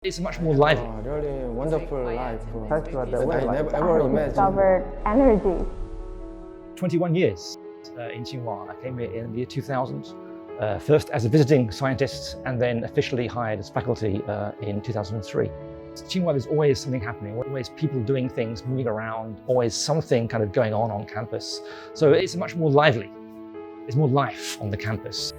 It's much more lively. Really wonderful life that I never I ever have imagined. discovered energy. 21 years in Tsinghua. I came here in the year 2000, first as a visiting scientist and then officially hired as faculty in 2003. Tsinghua, there's always something happening, always people doing things, moving around, always something kind of going on campus. So it's much more lively. There's more life on the campus.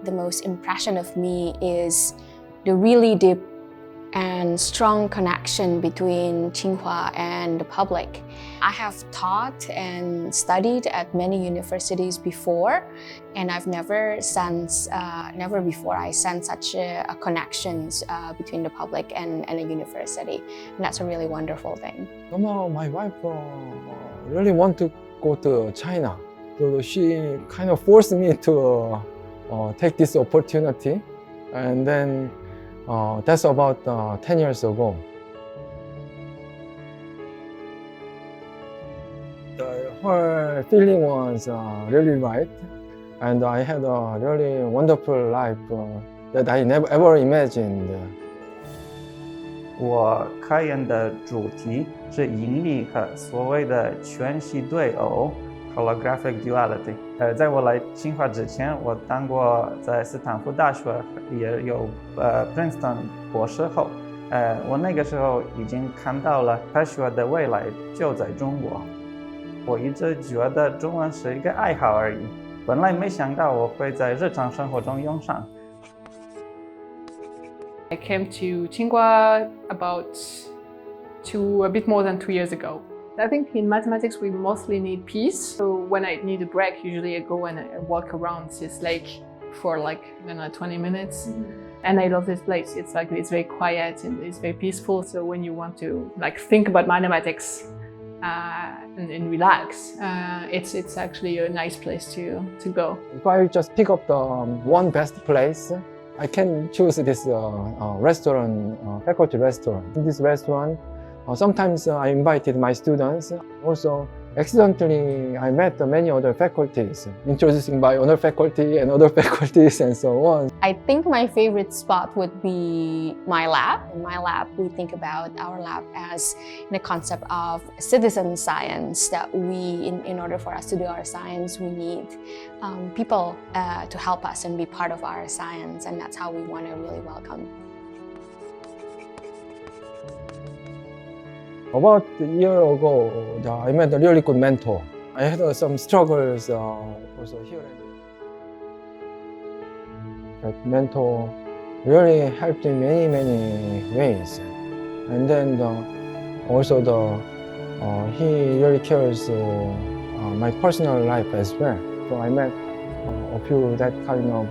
The most impression of me is the really deep and strong connection between Tsinghua and the public. I have taught and studied at many universities before, and I've never before I sensed such a connections between the public and a university. And that's a really wonderful thing. Somehow my wife really want to go to China. So she kind of forced me to take this opportunity, and then that's about 10 years ago. The whole feeling was really right, and I had a really wonderful life that I never ever imagined. 我开研的主题是引力和所谓的全息对偶 （holographic duality）。在我来清华之前，我当过在斯坦福大学，也有Princeton 博士后。我那个时候已经看到了科学的未来就在中国。我一直觉得中文是一个爱好而已，本来没想到我会在日常生活中用上。I came to Tsinghua about a bit more than 2 years ago. I think in mathematics we mostly need peace. So when I need a break, usually I go and I walk around this lake for 20 minutes. And I love this place. It's very quiet and it's very peaceful. So when you want to think about mathematics and relax, it's actually a nice place to go. If I just pick up the one best place, I can choose this restaurant, faculty restaurant. In this restaurant, sometimes I invited my students. Also, accidentally, I met many other faculties, introducing my other faculty and other faculties and so on. I think my favorite spot would be my lab. In my lab, we think about our lab as the concept of citizen science, that in order for us to do our science, we need people to help us and be part of our science, and that's how we want to really welcome. About a year ago, I met a really good mentor. I had some struggles also here. That mentor really helped in many ways. And then also he really cares my personal life as well. So I met a few that kind of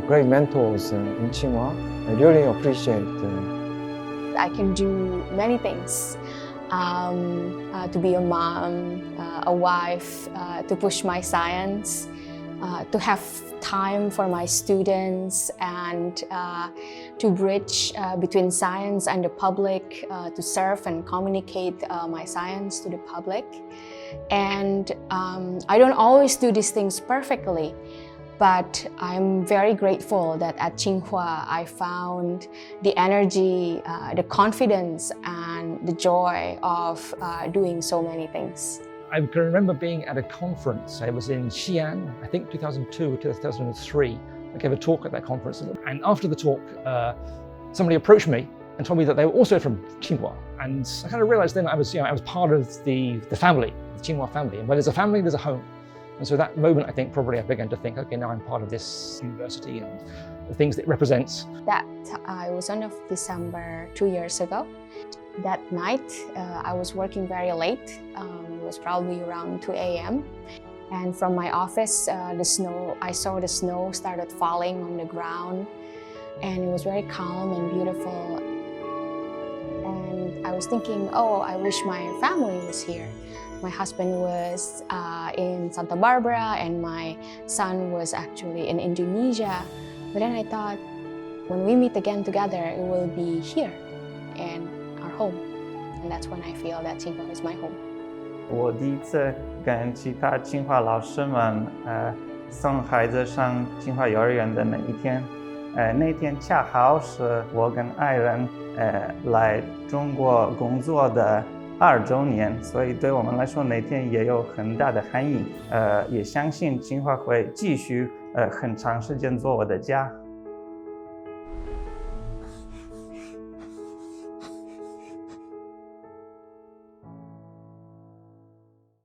great mentors in Tsinghua. I really appreciate. I can do many things. To be a mom, a wife, to push my science, to have time for my students, and to bridge between science and the public, to serve and communicate my science to the public. And I don't always do these things perfectly, but I'm very grateful that at Tsinghua I found the energy, the confidence, and the joy of doing so many things. I can remember being at a conference. I was in Xi'an, I think 2002 or 2003. I gave a talk at that conference. And after the talk, somebody approached me and told me that they were also from Tsinghua. And I kind of realized then I was part of the family, the Tsinghua family. And when there's a family, there's a home. And so that moment, I think, probably I began to think, okay, now I'm part of this university and the things that it represents. That was on December 2 years ago. That night, I was working very late. It was probably around 2 a.m. And from my office, I saw the snow started falling on the ground. And it was very calm and beautiful. And I was thinking, oh, I wish my family was here. My husband was in Santa Barbara and my son was actually in Indonesia. But then I thought, when we meet again together, it will be here in our home. And that's when I feel that Tsinghua is my home. 我第一次跟其他清华老师们送孩子上清华幼儿园的那一天，那天恰好是我跟爱人来中国工作的2周年，所以对我们来说那天也有很大的含义。也相信清华会继续很长时间做我的家。